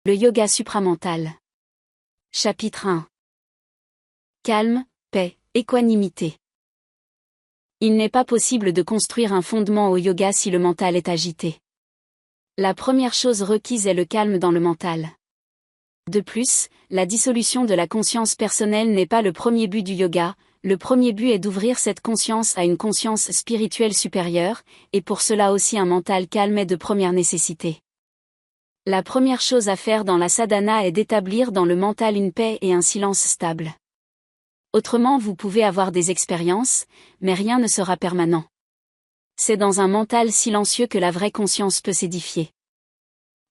Le yoga supramental. Chapitre 1. Calme, paix, équanimité. Il n'est pas possible de construire un fondement au yoga si le mental est agité. La première chose requise est le calme dans le mental. De plus, la dissolution de la conscience personnelle n'est pas le premier but du yoga, le premier but est d'ouvrir cette conscience à une conscience spirituelle supérieure, et pour cela aussi un mental calme est de première nécessité. La première chose à faire dans la sadhana est d'établir dans le mental une paix et un silence stable. Autrement vous pouvez avoir des expériences, mais rien ne sera permanent. C'est dans un mental silencieux que la vraie conscience peut s'édifier.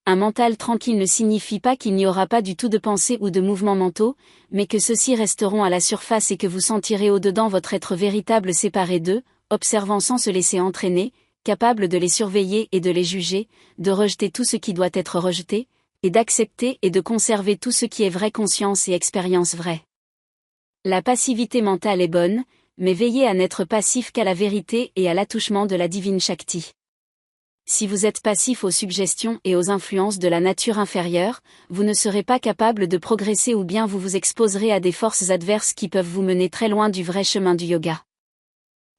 Un mental tranquille ne signifie pas qu'il n'y aura pas du tout de pensées ou de mouvements mentaux, mais que ceux-ci resteront à la surface et que vous sentirez au-dedans votre être véritable séparé d'eux, observant sans se laisser entraîner, capable de les surveiller et de les juger, de rejeter tout ce qui doit être rejeté, et d'accepter et de conserver tout ce qui est vraie conscience et expérience vraie. La passivité mentale est bonne, mais veillez à n'être passif qu'à la vérité et à l'attouchement de la divine Shakti. Si vous êtes passif aux suggestions et aux influences de la nature inférieure, vous ne serez pas capable de progresser ou bien vous vous exposerez à des forces adverses qui peuvent vous mener très loin du vrai chemin du yoga.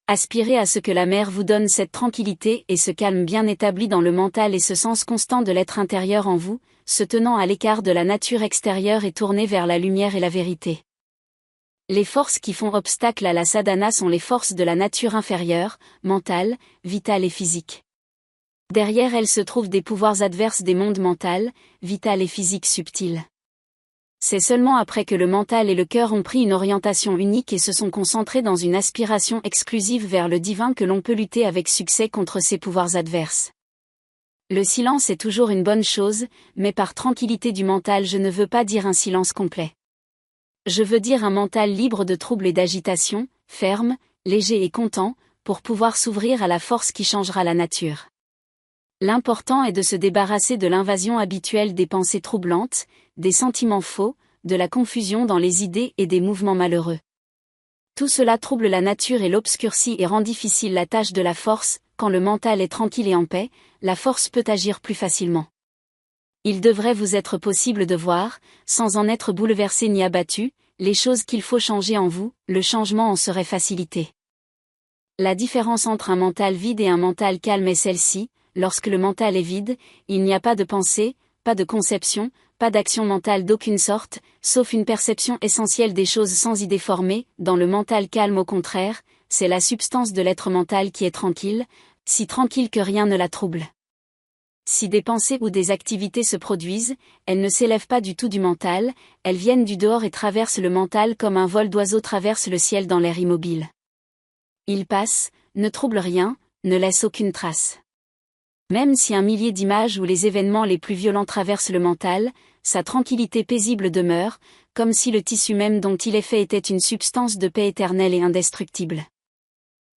Aspirez à ce que la mère vous donne cette tranquillité et ce calme bien établi dans le mental et ce sens constant de l'être intérieur en vous, se tenant à l'écart de la nature extérieure et tourné vers la lumière et la vérité. Les forces qui font obstacle à la sadhana sont les forces de la nature inférieure, mentale, vitale et physique. Derrière elles se trouvent des pouvoirs adverses des mondes mental, vital et physique subtils. C'est seulement après que le mental et le cœur ont pris une orientation unique et se sont concentrés dans une aspiration exclusive vers le divin que l'on peut lutter avec succès contre ces pouvoirs adverses. Le silence est toujours une bonne chose, mais par tranquillité du mental je ne veux pas dire un silence complet. Je veux dire un mental libre de troubles et d'agitation, ferme, léger et content, pour pouvoir s'ouvrir à la force qui changera la nature. L'important est de se débarrasser de l'invasion habituelle des pensées troublantes, des sentiments faux, de la confusion dans les idées et des mouvements malheureux. Tout cela trouble la nature et l'obscurcit et rend difficile la tâche de la force. Quand le mental est tranquille et en paix, la force peut agir plus facilement. Il devrait vous être possible de voir, sans en être bouleversé ni abattu, les choses qu'il faut changer en vous, le changement en serait facilité. La différence entre un mental vide et un mental calme est celle-ci. Lorsque le mental est vide, il n'y a pas de pensée, pas de conception, pas d'action mentale d'aucune sorte, sauf une perception essentielle des choses sans idée formée. Dans le mental calme au contraire, c'est la substance de l'être mental qui est tranquille, si tranquille que rien ne la trouble. Si des pensées ou des activités se produisent, elles ne s'élèvent pas du tout du mental, elles viennent du dehors et traversent le mental comme un vol d'oiseau traverse le ciel dans l'air immobile. Il passe, ne trouble rien, ne laisse aucune trace. Même si un millier d'images ou les événements les plus violents traversent le mental, sa tranquillité paisible demeure, comme si le tissu même dont il est fait était une substance de paix éternelle et indestructible.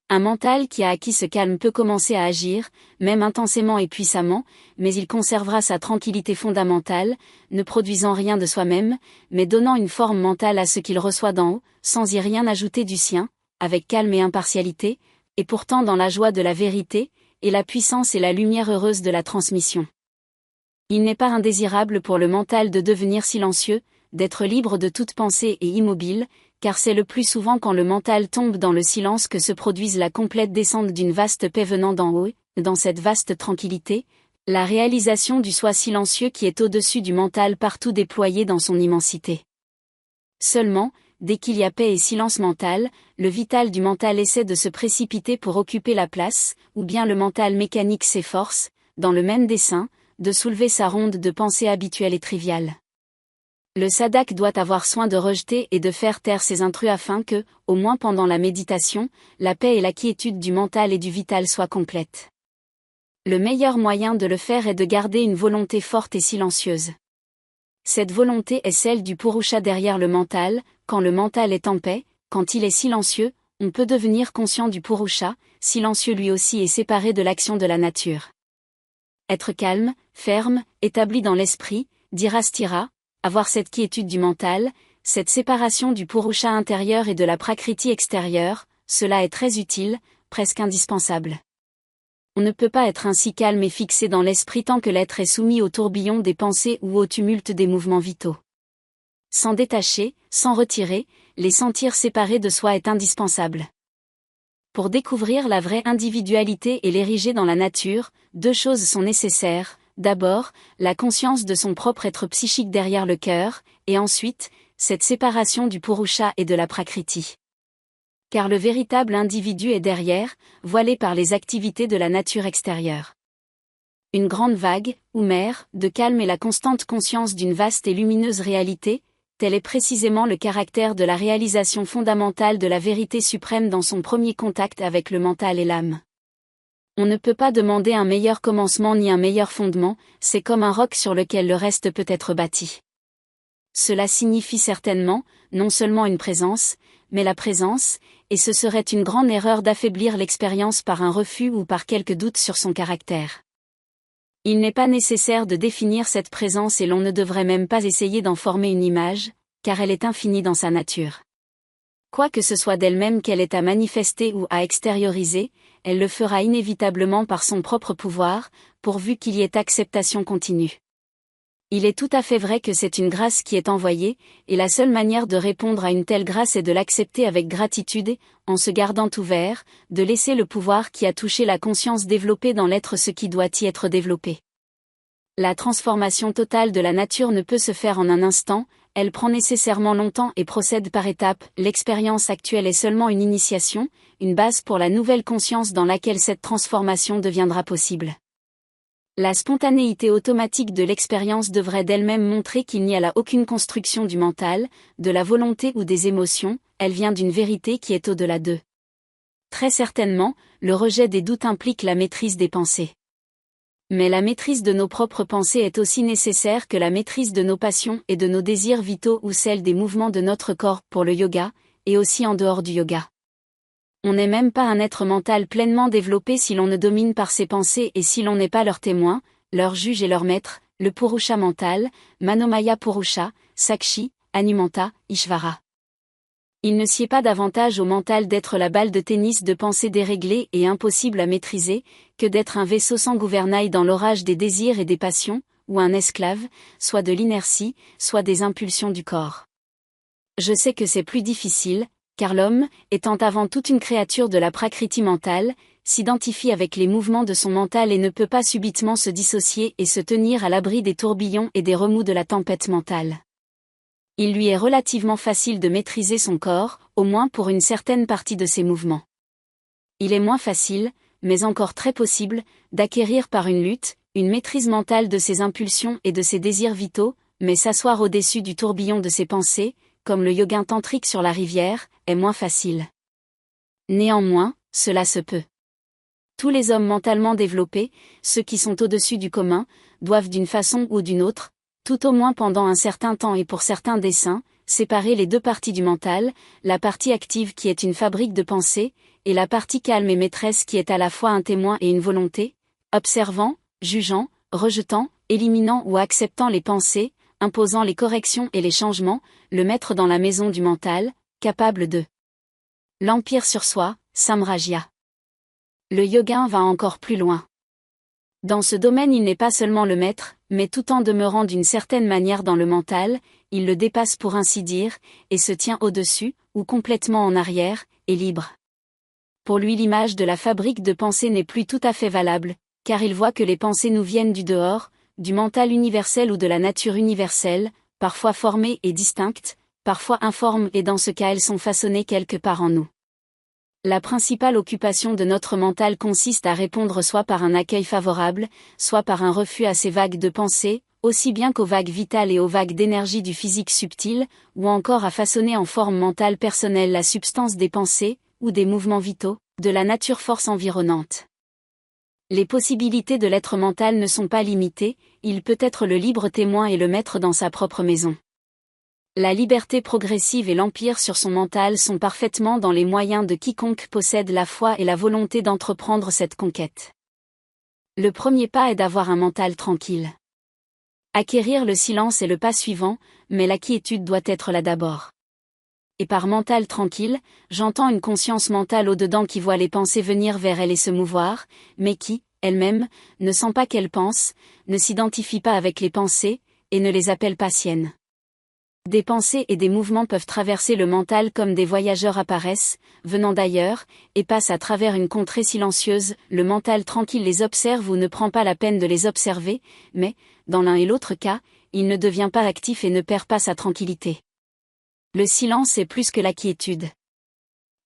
Un mental qui a acquis ce calme peut commencer à agir, même intensément et puissamment, mais il conservera sa tranquillité fondamentale, ne produisant rien de soi-même, mais donnant une forme mentale à ce qu'il reçoit d'en haut, sans y rien ajouter du sien, avec calme et impartialité, et pourtant dans la joie de la vérité, et la puissance et la lumière heureuse de la transmission. Il n'est pas indésirable pour le mental de devenir silencieux, d'être libre de toute pensée et immobile, car c'est le plus souvent quand le mental tombe dans le silence que se produise la complète descente d'une vaste paix venant d'en haut, dans cette vaste tranquillité, la réalisation du soi silencieux qui est au-dessus du mental partout déployé dans son immensité. Seulement, dès qu'il y a paix et silence mental, le vital du mental essaie de se précipiter pour occuper la place, ou bien le mental mécanique s'efforce, dans le même dessein, de soulever sa ronde de pensée habituelle et triviale. Le sadhak doit avoir soin de rejeter et de faire taire ces intrus afin que, au moins pendant la méditation, la paix et la quiétude du mental et du vital soient complètes. Le meilleur moyen de le faire est de garder une volonté forte et silencieuse. Cette volonté est celle du purusha derrière le mental. Quand le mental est en paix, quand il est silencieux, on peut devenir conscient du purusha, silencieux lui aussi et séparé de l'action de la nature. Être calme, ferme, établi dans l'esprit, dhirasthira, avoir cette quiétude du mental, cette séparation du purusha intérieur et de la prakriti extérieure, cela est très utile, presque indispensable. On ne peut pas être ainsi calme et fixé dans l'esprit tant que l'être est soumis au tourbillon des pensées ou au tumulte des mouvements vitaux. S'en détacher, s'en retirer, les sentir séparés de soi est indispensable. Pour découvrir la vraie individualité et l'ériger dans la nature, deux choses sont nécessaires. D'abord, la conscience de son propre être psychique derrière le cœur, et ensuite, cette séparation du Purusha et de la Prakriti. Car le véritable individu est derrière, voilé par les activités de la nature extérieure. Une grande vague, ou mer, de calme et la constante conscience d'une vaste et lumineuse réalité, tel est précisément le caractère de la réalisation fondamentale de la vérité suprême dans son premier contact avec le mental et l'âme. On ne peut pas demander un meilleur commencement ni un meilleur fondement, c'est comme un roc sur lequel le reste peut être bâti. Cela signifie certainement, non seulement une présence, mais la présence, et ce serait une grande erreur d'affaiblir l'expérience par un refus ou par quelque doute sur son caractère. Il n'est pas nécessaire de définir cette présence et l'on ne devrait même pas essayer d'en former une image, car elle est infinie dans sa nature. Quoi que ce soit d'elle-même qu'elle ait à manifester ou à extérioriser, elle le fera inévitablement par son propre pouvoir, pourvu qu'il y ait acceptation continue. Il est tout à fait vrai que c'est une grâce qui est envoyée, et la seule manière de répondre à une telle grâce est de l'accepter avec gratitude, en se gardant ouvert, de laisser le pouvoir qui a touché la conscience développer dans l'être ce qui doit y être développé. La transformation totale de la nature ne peut se faire en un instant, elle prend nécessairement longtemps et procède par étapes. L'expérience actuelle est seulement une initiation, une base pour la nouvelle conscience dans laquelle cette transformation deviendra possible. La spontanéité automatique de l'expérience devrait d'elle-même montrer qu'il n'y a là aucune construction du mental, de la volonté ou des émotions, elle vient d'une vérité qui est au-delà d'eux. Très certainement, le rejet des doutes implique la maîtrise des pensées. Mais la maîtrise de nos propres pensées est aussi nécessaire que la maîtrise de nos passions et de nos désirs vitaux ou celle des mouvements de notre corps pour le yoga, et aussi en dehors du yoga. On n'est même pas un être mental pleinement développé si l'on ne domine par ses pensées et si l'on n'est pas leur témoin, leur juge et leur maître, le Purusha mental, Manomaya Purusha, Sakshi, Hanumanta, Ishvara. Il ne sied pas davantage au mental d'être la balle de tennis de pensée déréglée et impossible à maîtriser, que d'être un vaisseau sans gouvernail dans l'orage des désirs et des passions, ou un esclave, soit de l'inertie, soit des impulsions du corps. Je sais que c'est plus difficile, car l'homme, étant avant tout une créature de la prakriti mentale, s'identifie avec les mouvements de son mental et ne peut pas subitement se dissocier et se tenir à l'abri des tourbillons et des remous de la tempête mentale. Il lui est relativement facile de maîtriser son corps, au moins pour une certaine partie de ses mouvements. Il est moins facile, mais encore très possible, d'acquérir par une lutte, une maîtrise mentale de ses impulsions et de ses désirs vitaux, mais s'asseoir au-dessus du tourbillon de ses pensées, comme le yoga tantrique sur la rivière, est moins facile. Néanmoins, cela se peut. Tous les hommes mentalement développés, ceux qui sont au-dessus du commun, doivent d'une façon ou d'une autre, tout au moins pendant un certain temps et pour certains desseins, séparer les deux parties du mental, la partie active qui est une fabrique de pensée, et la partie calme et maîtresse qui est à la fois un témoin et une volonté, observant, jugeant, rejetant, éliminant ou acceptant les pensées, imposant les corrections et les changements, le maître dans la maison du mental, capable de l'empire sur soi, Samrajya. Le yoga va encore plus loin. Dans ce domaine il n'est pas seulement le maître, mais tout en demeurant d'une certaine manière dans le mental, il le dépasse pour ainsi dire, et se tient au-dessus, ou complètement en arrière, et libre. Pour lui l'image de la fabrique de pensée n'est plus tout à fait valable, car il voit que les pensées nous viennent du dehors, du mental universel ou de la nature universelle, parfois formées et distinctes, parfois informes et dans ce cas elles sont façonnées quelque part en nous. La principale occupation de notre mental consiste à répondre soit par un accueil favorable, soit par un refus à ces vagues de pensée, aussi bien qu'aux vagues vitales et aux vagues d'énergie du physique subtil, ou encore à façonner en forme mentale personnelle la substance des pensées, ou des mouvements vitaux, de la nature force environnante. Les possibilités de l'être mental ne sont pas limitées, il peut être le libre témoin et le maître dans sa propre maison. La liberté progressive et l'empire sur son mental sont parfaitement dans les moyens de quiconque possède la foi et la volonté d'entreprendre cette conquête. Le premier pas est d'avoir un mental tranquille. Acquérir le silence est le pas suivant, mais la quiétude doit être là d'abord. Et par mental tranquille, j'entends une conscience mentale au-dedans qui voit les pensées venir vers elle et se mouvoir, mais qui, elle-même, ne sent pas qu'elle pense, ne s'identifie pas avec les pensées, et ne les appelle pas siennes. Des pensées et des mouvements peuvent traverser le mental comme des voyageurs apparaissent, venant d'ailleurs, et passent à travers une contrée silencieuse, le mental tranquille les observe ou ne prend pas la peine de les observer, mais, dans l'un et l'autre cas, il ne devient pas actif et ne perd pas sa tranquillité. Le silence est plus que la quiétude.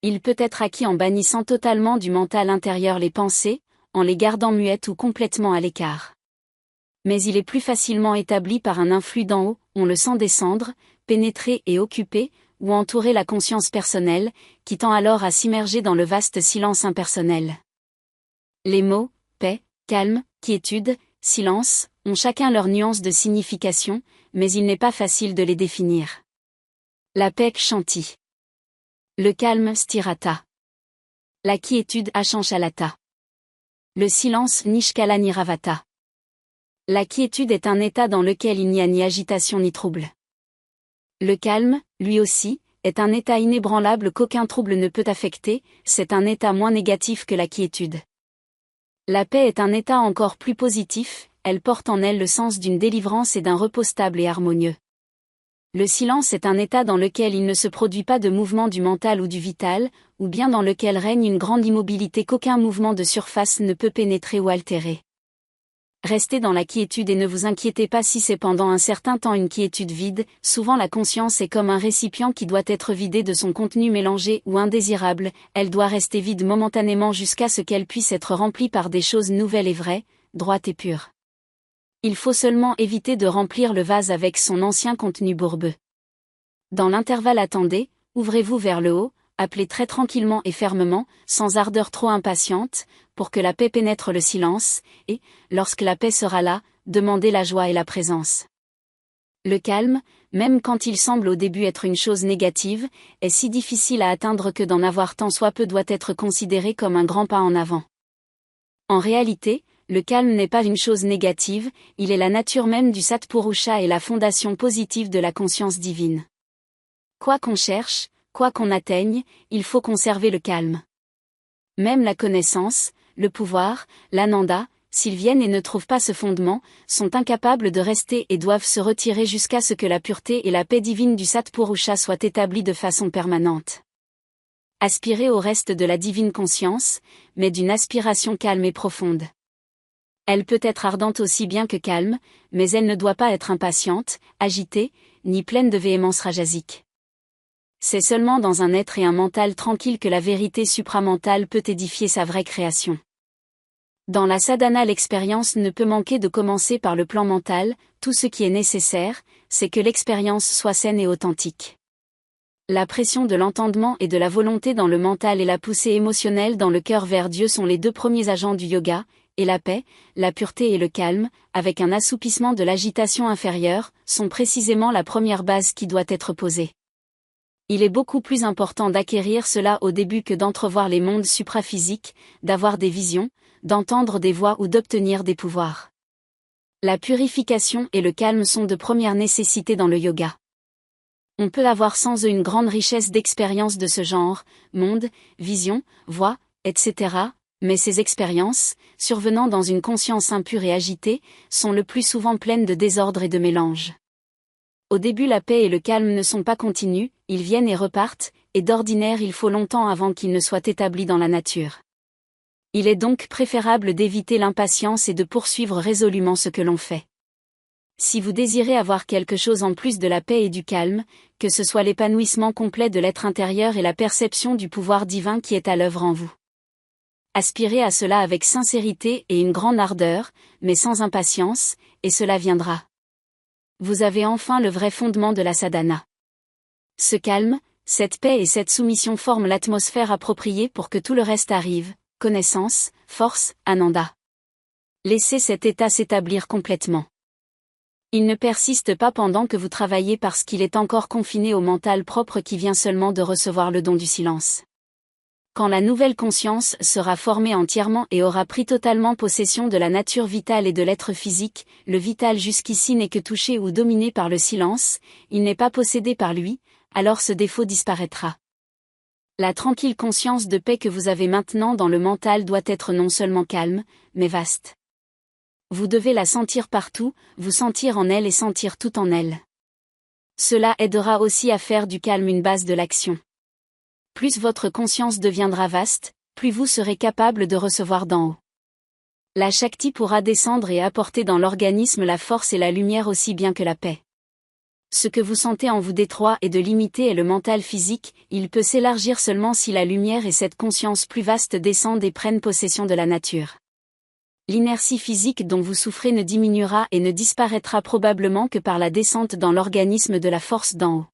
Il peut être acquis en bannissant totalement du mental intérieur les pensées, en les gardant muettes ou complètement à l'écart. Mais il est plus facilement établi par un influx d'en haut, on le sent descendre, pénétrer et occuper, ou entourer la conscience personnelle, qui tend alors à s'immerger dans le vaste silence impersonnel. Les mots, paix, calme, quiétude, silence, ont chacun leur nuance de signification, mais il n'est pas facile de les définir. La paix Kshanti. Le calme Sthirata. La quiétude Achanchalata. Le silence Nishkala Niravata. La quiétude est un état dans lequel il n'y a ni agitation ni trouble. Le calme, lui aussi, est un état inébranlable qu'aucun trouble ne peut affecter, c'est un état moins négatif que la quiétude. La paix est un état encore plus positif, elle porte en elle le sens d'une délivrance et d'un repos stable et harmonieux. Le silence est un état dans lequel il ne se produit pas de mouvement du mental ou du vital, ou bien dans lequel règne une grande immobilité qu'aucun mouvement de surface ne peut pénétrer ou altérer. Restez dans la quiétude et ne vous inquiétez pas si c'est pendant un certain temps une quiétude vide, souvent la conscience est comme un récipient qui doit être vidé de son contenu mélangé ou indésirable, elle doit rester vide momentanément jusqu'à ce qu'elle puisse être remplie par des choses nouvelles et vraies, droites et pures. Il faut seulement éviter de remplir le vase avec son ancien contenu bourbeux. Dans l'intervalle attendez, ouvrez-vous vers le haut, appelez très tranquillement et fermement, sans ardeur trop impatiente, pour que la paix pénètre le silence, et, lorsque la paix sera là, demandez la joie et la présence. Le calme, même quand il semble au début être une chose négative, est si difficile à atteindre que d'en avoir tant soit peu doit être considéré comme un grand pas en avant. En réalité, le calme n'est pas une chose négative, il est la nature même du Satpurusha et la fondation positive de la conscience divine. Quoi qu'on cherche, quoi qu'on atteigne, il faut conserver le calme. Même la connaissance, le pouvoir, l'ananda, s'ils viennent et ne trouvent pas ce fondement, sont incapables de rester et doivent se retirer jusqu'à ce que la pureté et la paix divine du Satpurusha soient établies de façon permanente. Aspirez au reste de la divine conscience, mais d'une aspiration calme et profonde. Elle peut être ardente aussi bien que calme, mais elle ne doit pas être impatiente, agitée, ni pleine de véhémence rajasique. C'est seulement dans un être et un mental tranquille que la vérité supramentale peut édifier sa vraie création. Dans la sadhana, l'expérience ne peut manquer de commencer par le plan mental, tout ce qui est nécessaire, c'est que l'expérience soit saine et authentique. La pression de l'entendement et de la volonté dans le mental et la poussée émotionnelle dans le cœur vers Dieu sont les deux premiers agents du yoga, et la paix, la pureté et le calme, avec un assoupissement de l'agitation inférieure, sont précisément la première base qui doit être posée. Il est beaucoup plus important d'acquérir cela au début que d'entrevoir les mondes supraphysiques, d'avoir des visions, d'entendre des voix ou d'obtenir des pouvoirs. La purification et le calme sont de première nécessité dans le yoga. On peut avoir sans eux une grande richesse d'expériences de ce genre, monde, vision, voix, etc., mais ces expériences, survenant dans une conscience impure et agitée, sont le plus souvent pleines de désordre et de mélange. Au début la paix et le calme ne sont pas continus, ils viennent et repartent, et d'ordinaire il faut longtemps avant qu'ils ne soient établis dans la nature. Il est donc préférable d'éviter l'impatience et de poursuivre résolument ce que l'on fait. Si vous désirez avoir quelque chose en plus de la paix et du calme, que ce soit l'épanouissement complet de l'être intérieur et la perception du pouvoir divin qui est à l'œuvre en vous. Aspirez à cela avec sincérité et une grande ardeur, mais sans impatience, et cela viendra. Vous avez enfin le vrai fondement de la sadhana. Ce calme, cette paix et cette soumission forment l'atmosphère appropriée pour que tout le reste arrive, connaissance, force, ananda. Laissez cet état s'établir complètement. Il ne persiste pas pendant que vous travaillez parce qu'il est encore confiné au mental propre qui vient seulement de recevoir le don du silence. Quand la nouvelle conscience sera formée entièrement et aura pris totalement possession de la nature vitale et de l'être physique, le vital jusqu'ici n'est que touché ou dominé par le silence, il n'est pas possédé par lui, alors ce défaut disparaîtra. La tranquille conscience de paix que vous avez maintenant dans le mental doit être non seulement calme, mais vaste. Vous devez la sentir partout, vous sentir en elle et sentir tout en elle. Cela aidera aussi à faire du calme une base de l'action. Plus votre conscience deviendra vaste, plus vous serez capable de recevoir d'en haut. La Shakti pourra descendre et apporter dans l'organisme la force et la lumière aussi bien que la paix. Ce que vous sentez en vous d'étroit et de limité est le mental physique, il peut s'élargir seulement si la lumière et cette conscience plus vaste descendent et prennent possession de la nature. L'inertie physique dont vous souffrez ne diminuera et ne disparaîtra probablement que par la descente dans l'organisme de la force d'en haut.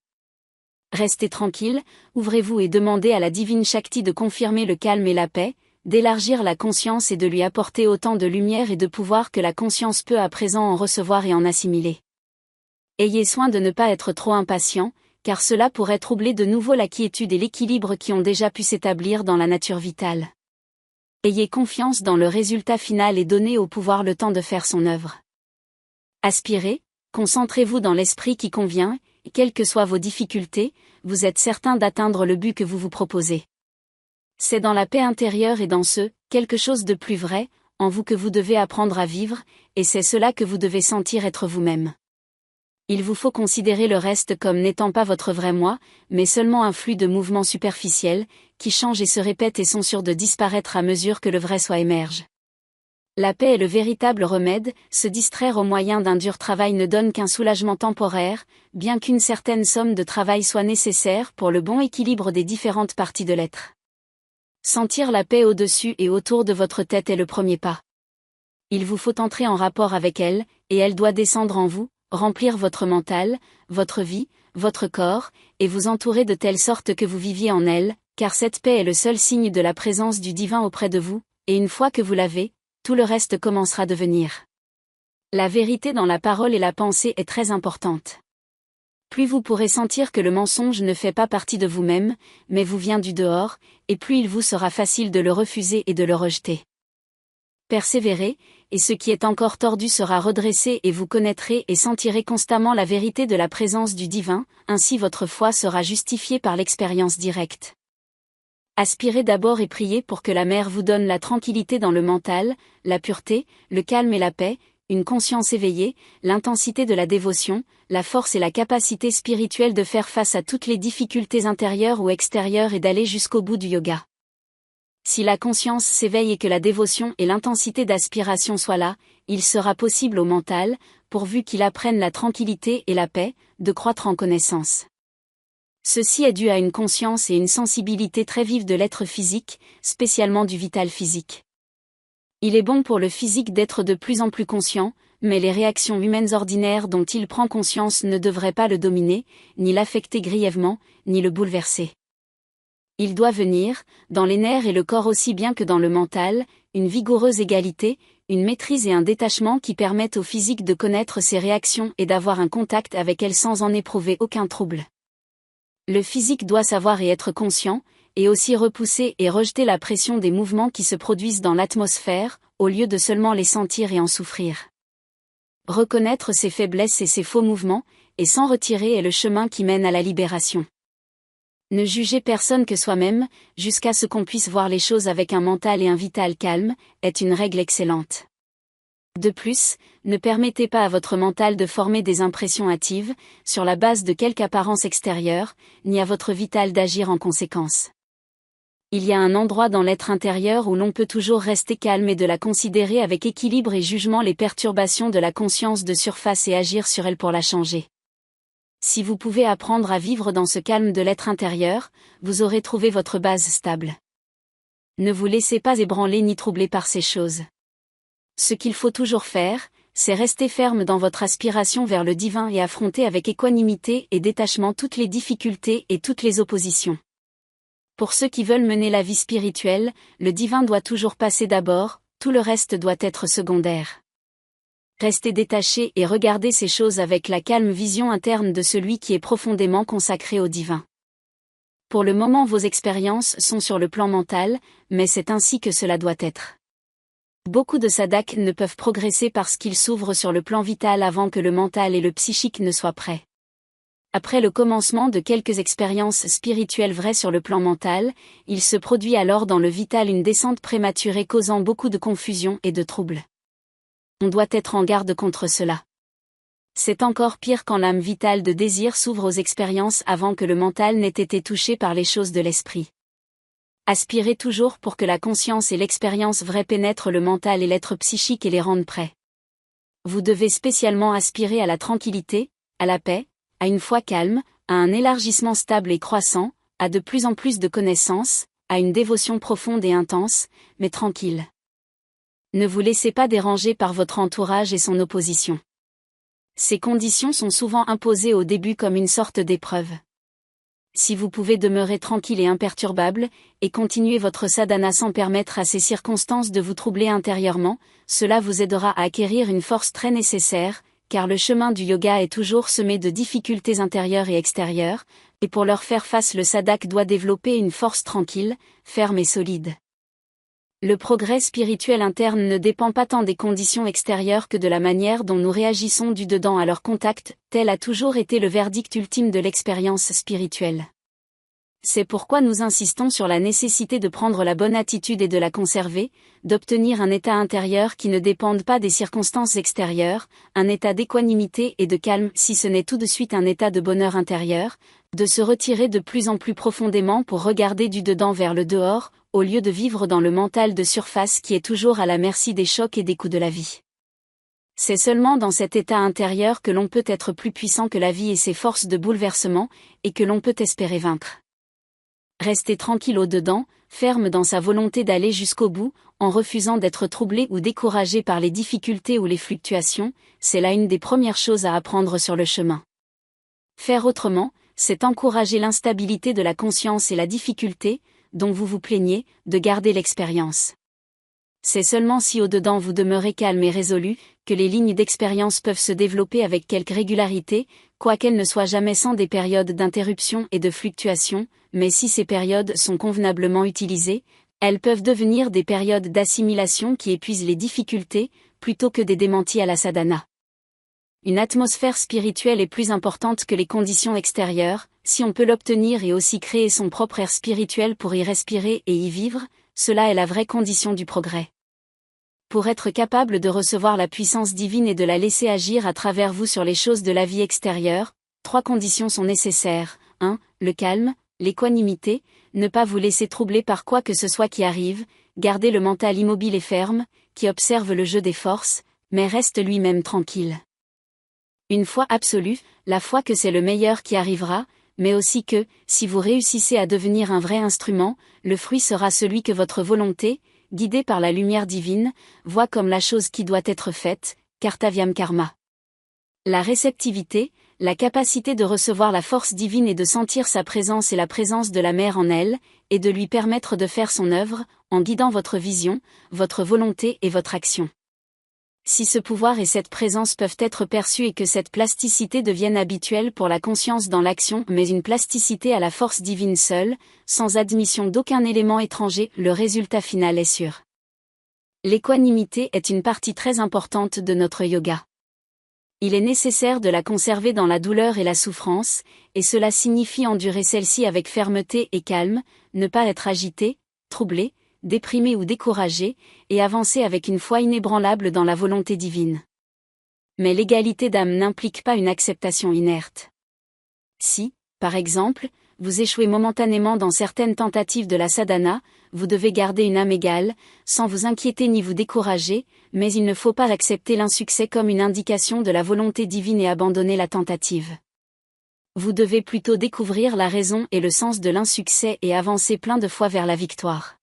Restez tranquille, ouvrez-vous et demandez à la divine Shakti de confirmer le calme et la paix, d'élargir la conscience et de lui apporter autant de lumière et de pouvoir que la conscience peut à présent en recevoir et en assimiler. Ayez soin de ne pas être trop impatient, car cela pourrait troubler de nouveau la quiétude et l'équilibre qui ont déjà pu s'établir dans la nature vitale. Ayez confiance dans le résultat final et donnez au pouvoir le temps de faire son œuvre. Aspirez, concentrez-vous dans l'esprit qui convient, et quelles que soient vos difficultés, vous êtes certain d'atteindre le but que vous vous proposez. C'est dans la paix intérieure et dans quelque chose de plus vrai, en vous que vous devez apprendre à vivre, et c'est cela que vous devez sentir être vous-même. Il vous faut considérer le reste comme n'étant pas votre vrai moi, mais seulement un flux de mouvements superficiels, qui changent et se répètent et sont sûrs de disparaître à mesure que le vrai soi émerge. La paix est le véritable remède, se distraire au moyen d'un dur travail ne donne qu'un soulagement temporaire, bien qu'une certaine somme de travail soit nécessaire pour le bon équilibre des différentes parties de l'être. Sentir la paix au-dessus et autour de votre tête est le premier pas. Il vous faut entrer en rapport avec elle, et elle doit descendre en vous, remplir votre mental, votre vie, votre corps, et vous entourer de telle sorte que vous viviez en elle, car cette paix est le seul signe de la présence du divin auprès de vous, et une fois que vous l'avez, tout le reste commencera de venir. La vérité dans la parole et la pensée est très importante. Plus vous pourrez sentir que le mensonge ne fait pas partie de vous-même, mais vous vient du dehors, et plus il vous sera facile de le refuser et de le rejeter. Persévérez, et ce qui est encore tordu sera redressé et vous connaîtrez et sentirez constamment la vérité de la présence du divin, ainsi votre foi sera justifiée par l'expérience directe. Aspirez d'abord et priez pour que la Mère vous donne la tranquillité dans le mental, la pureté, le calme et la paix, une conscience éveillée, l'intensité de la dévotion, la force et la capacité spirituelle de faire face à toutes les difficultés intérieures ou extérieures et d'aller jusqu'au bout du yoga. Si la conscience s'éveille et que la dévotion et l'intensité d'aspiration soient là, il sera possible au mental, pourvu qu'il apprenne la tranquillité et la paix, de croître en connaissance. Ceci est dû à une conscience et une sensibilité très vive de l'être physique, spécialement du vital physique. Il est bon pour le physique d'être de plus en plus conscient, mais les réactions humaines ordinaires dont il prend conscience ne devraient pas le dominer, ni l'affecter grièvement, ni le bouleverser. Il doit venir, dans les nerfs et le corps aussi bien que dans le mental, une vigoureuse égalité, une maîtrise et un détachement qui permettent au physique de connaître ses réactions et d'avoir un contact avec elles sans en éprouver aucun trouble. Le physique doit savoir et être conscient, et aussi repousser et rejeter la pression des mouvements qui se produisent dans l'atmosphère, au lieu de seulement les sentir et en souffrir. Reconnaître ses faiblesses et ses faux mouvements, et s'en retirer est le chemin qui mène à la libération. Ne jugez personne que soi-même, jusqu'à ce qu'on puisse voir les choses avec un mental et un vital calme, est une règle excellente. De plus, ne permettez pas à votre mental de former des impressions hâtives, sur la base de quelque apparence extérieure, ni à votre vital d'agir en conséquence. Il y a un endroit dans l'être intérieur où l'on peut toujours rester calme et de la considérer avec équilibre et jugement les perturbations de la conscience de surface et agir sur elle pour la changer. Si vous pouvez apprendre à vivre dans ce calme de l'être intérieur, vous aurez trouvé votre base stable. Ne vous laissez pas ébranler ni troubler par ces choses. Ce qu'il faut toujours faire, c'est rester ferme dans votre aspiration vers le divin et affronter avec équanimité et détachement toutes les difficultés et toutes les oppositions. Pour ceux qui veulent mener la vie spirituelle, le divin doit toujours passer d'abord, tout le reste doit être secondaire. Restez détaché et regardez ces choses avec la calme vision interne de celui qui est profondément consacré au divin. Pour le moment vos expériences sont sur le plan mental, mais c'est ainsi que cela doit être. Beaucoup de sadhaks ne peuvent progresser parce qu'ils s'ouvrent sur le plan vital avant que le mental et le psychique ne soient prêts. Après le commencement de quelques expériences spirituelles vraies sur le plan mental, il se produit alors dans le vital une descente prématurée causant beaucoup de confusion et de troubles. On doit être en garde contre cela. C'est encore pire quand l'âme vitale de désir s'ouvre aux expériences avant que le mental n'ait été touché par les choses de l'esprit. Aspirez toujours pour que la conscience et l'expérience vraie pénètrent le mental et l'être psychique et les rendent prêts. Vous devez spécialement aspirer à la tranquillité, à la paix, à une foi calme, à un élargissement stable et croissant, à de plus en plus de connaissances, à une dévotion profonde et intense, mais tranquille. Ne vous laissez pas déranger par votre entourage et son opposition. Ces conditions sont souvent imposées au début comme une sorte d'épreuve. Si vous pouvez demeurer tranquille et imperturbable, et continuer votre sadhana sans permettre à ces circonstances de vous troubler intérieurement, cela vous aidera à acquérir une force très nécessaire, car le chemin du yoga est toujours semé de difficultés intérieures et extérieures, et pour leur faire face le sadhak doit développer une force tranquille, ferme et solide. Le progrès spirituel interne ne dépend pas tant des conditions extérieures que de la manière dont nous réagissons du dedans à leur contact, tel a toujours été le verdict ultime de l'expérience spirituelle. C'est pourquoi nous insistons sur la nécessité de prendre la bonne attitude et de la conserver, d'obtenir un état intérieur qui ne dépende pas des circonstances extérieures, un état d'équanimité et de calme si ce n'est tout de suite un état de bonheur intérieur, de se retirer de plus en plus profondément pour regarder du dedans vers le dehors, au lieu de vivre dans le mental de surface qui est toujours à la merci des chocs et des coups de la vie. C'est seulement dans cet état intérieur que l'on peut être plus puissant que la vie et ses forces de bouleversement, et que l'on peut espérer vaincre. Restez tranquille au-dedans, ferme dans sa volonté d'aller jusqu'au bout, en refusant d'être troublé ou découragé par les difficultés ou les fluctuations, c'est là une des premières choses à apprendre sur le chemin. Faire autrement, c'est encourager l'instabilité de la conscience et la difficulté, dont vous vous plaignez, de garder l'expérience. C'est seulement si au-dedans vous demeurez calme et résolu, que les lignes d'expérience peuvent se développer avec quelque régularité, quoiqu'elles ne soient jamais sans des périodes d'interruption et de fluctuation, mais si ces périodes sont convenablement utilisées, elles peuvent devenir des périodes d'assimilation qui épuisent les difficultés, plutôt que des démentis à la sadhana. Une atmosphère spirituelle est plus importante que les conditions extérieures, si on peut l'obtenir et aussi créer son propre air spirituel pour y respirer et y vivre, cela est la vraie condition du progrès. Pour être capable de recevoir la puissance divine et de la laisser agir à travers vous sur les choses de la vie extérieure, 3 conditions sont nécessaires. 1. Le calme, l'équanimité, ne pas vous laisser troubler par quoi que ce soit qui arrive, garder le mental immobile et ferme, qui observe le jeu des forces, mais reste lui-même tranquille. Une foi absolue, la foi que c'est le meilleur qui arrivera, mais aussi que, si vous réussissez à devenir un vrai instrument, le fruit sera celui que votre volonté, guidée par la lumière divine, voit comme la chose qui doit être faite, kartavyam karma. La réceptivité, la capacité de recevoir la force divine et de sentir sa présence et la présence de la mère en elle, et de lui permettre de faire son œuvre, en guidant votre vision, votre volonté et votre action. Si ce pouvoir et cette présence peuvent être perçus et que cette plasticité devienne habituelle pour la conscience dans l'action, mais une plasticité à la force divine seule, sans admission d'aucun élément étranger, le résultat final est sûr. L'équanimité est une partie très importante de notre yoga. Il est nécessaire de la conserver dans la douleur et la souffrance, et cela signifie endurer celle-ci avec fermeté et calme, ne pas être agité, troublé, déprimé ou découragé, et avancer avec une foi inébranlable dans la volonté divine. Mais l'égalité d'âme n'implique pas une acceptation inerte. Si, par exemple, vous échouez momentanément dans certaines tentatives de la sadhana, vous devez garder une âme égale, sans vous inquiéter ni vous décourager, mais il ne faut pas accepter l'insuccès comme une indication de la volonté divine et abandonner la tentative. Vous devez plutôt découvrir la raison et le sens de l'insuccès et avancer plein de foi vers la victoire.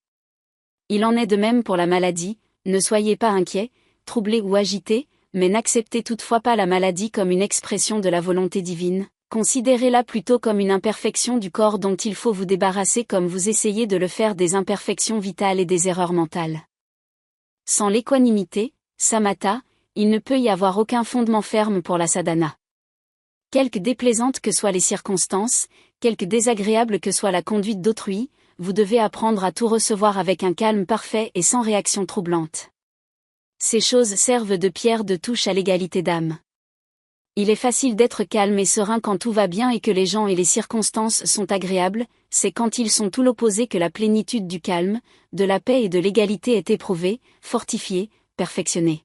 Il en est de même pour la maladie, ne soyez pas inquiet, troublé ou agité, mais n'acceptez toutefois pas la maladie comme une expression de la volonté divine, considérez-la plutôt comme une imperfection du corps dont il faut vous débarrasser comme vous essayez de le faire des imperfections vitales et des erreurs mentales. Sans l'équanimité, samatha, il ne peut y avoir aucun fondement ferme pour la sadhana. Quelque déplaisantes que soient les circonstances, quelque désagréable que soit la conduite d'autrui, vous devez apprendre à tout recevoir avec un calme parfait et sans réaction troublante. Ces choses servent de pierre de touche à l'égalité d'âme. Il est facile d'être calme et serein quand tout va bien et que les gens et les circonstances sont agréables, c'est quand ils sont tout l'opposé que la plénitude du calme, de la paix et de l'égalité est éprouvée, fortifiée, perfectionnée.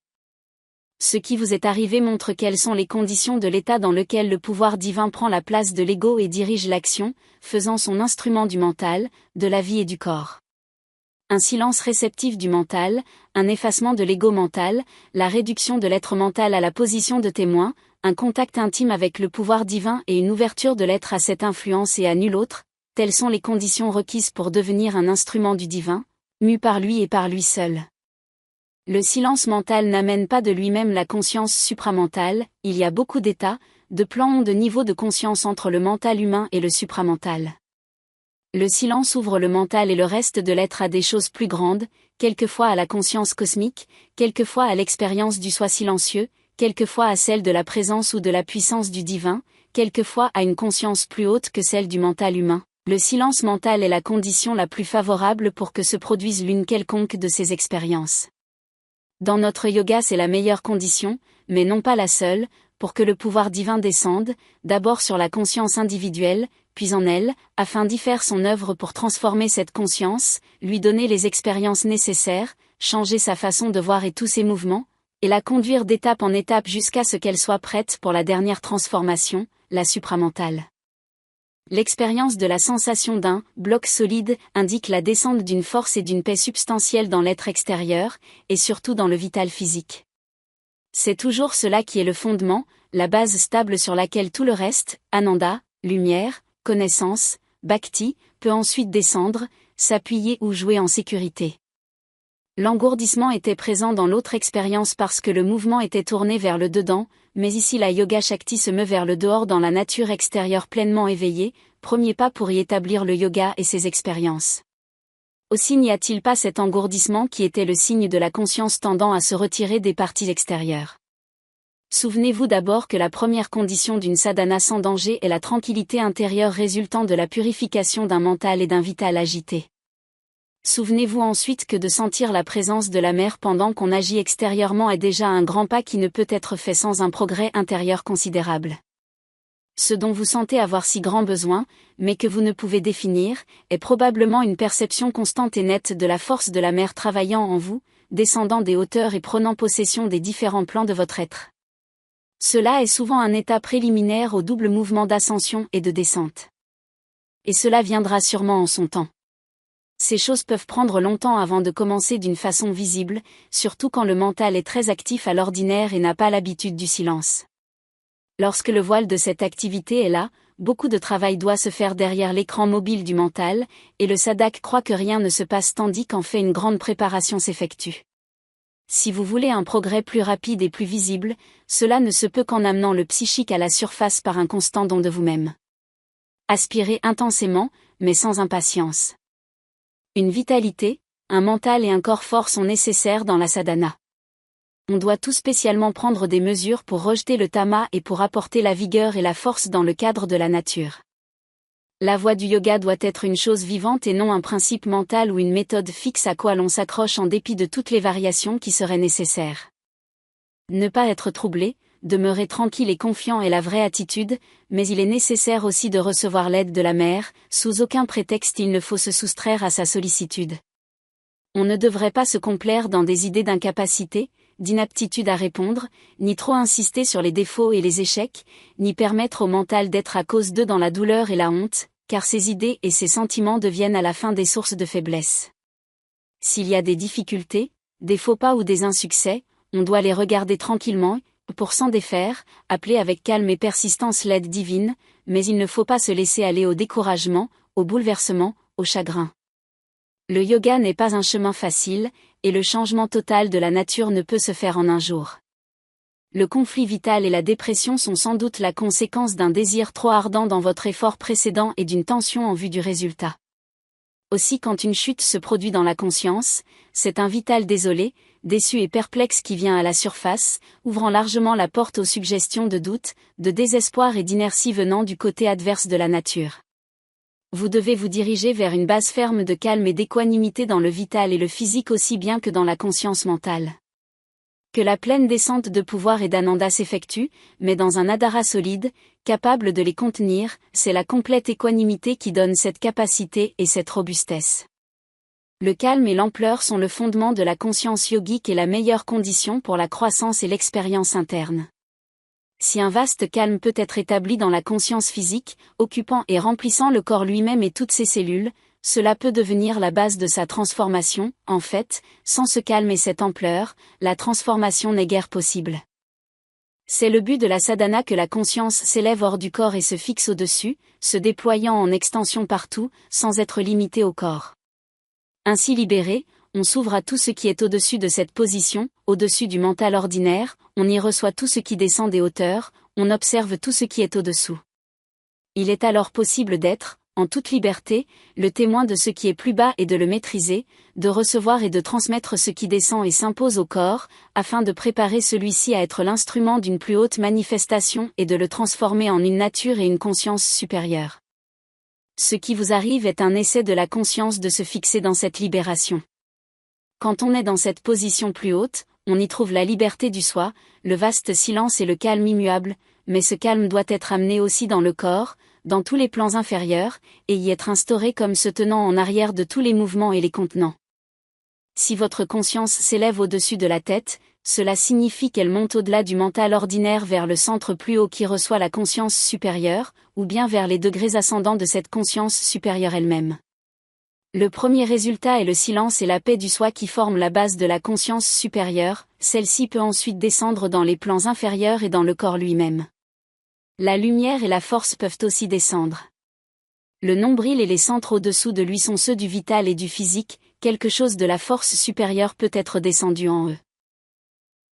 Ce qui vous est arrivé montre quelles sont les conditions de l'état dans lequel le pouvoir divin prend la place de l'ego et dirige l'action, faisant son instrument du mental, de la vie et du corps. Un silence réceptif du mental, un effacement de l'ego mental, la réduction de l'être mental à la position de témoin, un contact intime avec le pouvoir divin et une ouverture de l'être à cette influence et à nul autre, telles sont les conditions requises pour devenir un instrument du divin, mu par lui et par lui seul. Le silence mental n'amène pas de lui-même la conscience supramentale, il y a beaucoup d'états, de plans ou de niveaux de conscience entre le mental humain et le supramental. Le silence ouvre le mental et le reste de l'être à des choses plus grandes, quelquefois à la conscience cosmique, quelquefois à l'expérience du soi silencieux, quelquefois à celle de la présence ou de la puissance du divin, quelquefois à une conscience plus haute que celle du mental humain. Le silence mental est la condition la plus favorable pour que se produise l'une quelconque de ces expériences. Dans notre yoga, c'est la meilleure condition, mais non pas la seule, pour que le pouvoir divin descende, d'abord sur la conscience individuelle, puis en elle, afin d'y faire son œuvre pour transformer cette conscience, lui donner les expériences nécessaires, changer sa façon de voir et tous ses mouvements, et la conduire d'étape en étape jusqu'à ce qu'elle soit prête pour la dernière transformation, la supramentale. L'expérience de la sensation d'un bloc solide indique la descente d'une force et d'une paix substantielle dans l'être extérieur, et surtout dans le vital physique. C'est toujours cela qui est le fondement, la base stable sur laquelle tout le reste, ananda, lumière, connaissance, bhakti, peut ensuite descendre, s'appuyer ou jouer en sécurité. L'engourdissement était présent dans l'autre expérience parce que le mouvement était tourné vers le dedans, mais ici la yoga shakti se meut vers le dehors dans la nature extérieure pleinement éveillée, premier pas pour y établir le yoga et ses expériences. Aussi n'y a-t-il pas cet engourdissement qui était le signe de la conscience tendant à se retirer des parties extérieures. Souvenez-vous d'abord que la première condition d'une sadhana sans danger est la tranquillité intérieure résultant de la purification d'un mental et d'un vital agité. Souvenez-vous ensuite que de sentir la présence de la mer pendant qu'on agit extérieurement est déjà un grand pas qui ne peut être fait sans un progrès intérieur considérable. Ce dont vous sentez avoir si grand besoin, mais que vous ne pouvez définir, est probablement une perception constante et nette de la force de la mer travaillant en vous, descendant des hauteurs et prenant possession des différents plans de votre être. Cela est souvent un état préliminaire au double mouvement d'ascension et de descente. Et cela viendra sûrement en son temps. Ces choses peuvent prendre longtemps avant de commencer d'une façon visible, surtout quand le mental est très actif à l'ordinaire et n'a pas l'habitude du silence. Lorsque le voile de cette activité est là, beaucoup de travail doit se faire derrière l'écran mobile du mental, et le sadhak croit que rien ne se passe tandis qu'en fait une grande préparation s'effectue. Si vous voulez un progrès plus rapide et plus visible, cela ne se peut qu'en amenant le psychique à la surface par un constant don de vous-même. Aspirez intensément, mais sans impatience. Une vitalité, un mental et un corps fort sont nécessaires dans la sadhana. On doit tout spécialement prendre des mesures pour rejeter le tama et pour apporter la vigueur et la force dans le cadre de la nature. La voie du yoga doit être une chose vivante et non un principe mental ou une méthode fixe à quoi l'on s'accroche en dépit de toutes les variations qui seraient nécessaires. Ne pas être troublé, demeurer tranquille et confiant est la vraie attitude, mais il est nécessaire aussi de recevoir l'aide de la mère, sous aucun prétexte il ne faut se soustraire à sa sollicitude. On ne devrait pas se complaire dans des idées d'incapacité, d'inaptitude à répondre, ni trop insister sur les défauts et les échecs, ni permettre au mental d'être à cause d'eux dans la douleur et la honte, car ces idées et ces sentiments deviennent à la fin des sources de faiblesse. S'il y a des difficultés, des faux pas ou des insuccès, on doit les regarder tranquillement, pour s'en défaire, appeler avec calme et persistance l'aide divine, mais il ne faut pas se laisser aller au découragement, au bouleversement, au chagrin. Le yoga n'est pas un chemin facile, et le changement total de la nature ne peut se faire en un jour. Le conflit vital et la dépression sont sans doute la conséquence d'un désir trop ardent dans votre effort précédent et d'une tension en vue du résultat. Aussi quand une chute se produit dans la conscience, c'est un vital désolé, déçu et perplexe qui vient à la surface, ouvrant largement la porte aux suggestions de doute, de désespoir et d'inertie venant du côté adverse de la nature. Vous devez vous diriger vers une base ferme de calme et d'équanimité dans le vital et le physique aussi bien que dans la conscience mentale. Que la pleine descente de pouvoir et d'Ananda s'effectue, mais dans un adhara solide, capable de les contenir, c'est la complète équanimité qui donne cette capacité et cette robustesse. Le calme et l'ampleur sont le fondement de la conscience yogique et la meilleure condition pour la croissance et l'expérience interne. Si un vaste calme peut être établi dans la conscience physique, occupant et remplissant le corps lui-même et toutes ses cellules, cela peut devenir la base de sa transformation. En fait, sans ce calme et cette ampleur, la transformation n'est guère possible. C'est le but de la sadhana que la conscience s'élève hors du corps et se fixe au-dessus, se déployant en extension partout, sans être limitée au corps. Ainsi libéré, on s'ouvre à tout ce qui est au-dessus de cette position, au-dessus du mental ordinaire, on y reçoit tout ce qui descend des hauteurs, on observe tout ce qui est au-dessous. Il est alors possible d'être, en toute liberté, le témoin de ce qui est plus bas et de le maîtriser, de recevoir et de transmettre ce qui descend et s'impose au corps, afin de préparer celui-ci à être l'instrument d'une plus haute manifestation et de le transformer en une nature et une conscience supérieure. Ce qui vous arrive est un essai de la conscience de se fixer dans cette libération. Quand on est dans cette position plus haute, on y trouve la liberté du soi, le vaste silence et le calme immuable, mais ce calme doit être amené aussi dans le corps, dans tous les plans inférieurs, et y être instauré comme se tenant en arrière de tous les mouvements et les contenant. Si votre conscience s'élève au-dessus de la tête, cela signifie qu'elle monte au-delà du mental ordinaire vers le centre plus haut qui reçoit la conscience supérieure, ou bien vers les degrés ascendants de cette conscience supérieure elle-même. Le premier résultat est le silence et la paix du soi qui forment la base de la conscience supérieure, celle-ci peut ensuite descendre dans les plans inférieurs et dans le corps lui-même. La lumière et la force peuvent aussi descendre. Le nombril et les centres au-dessous de lui sont ceux du vital et du physique, quelque chose de la force supérieure peut être descendu en eux.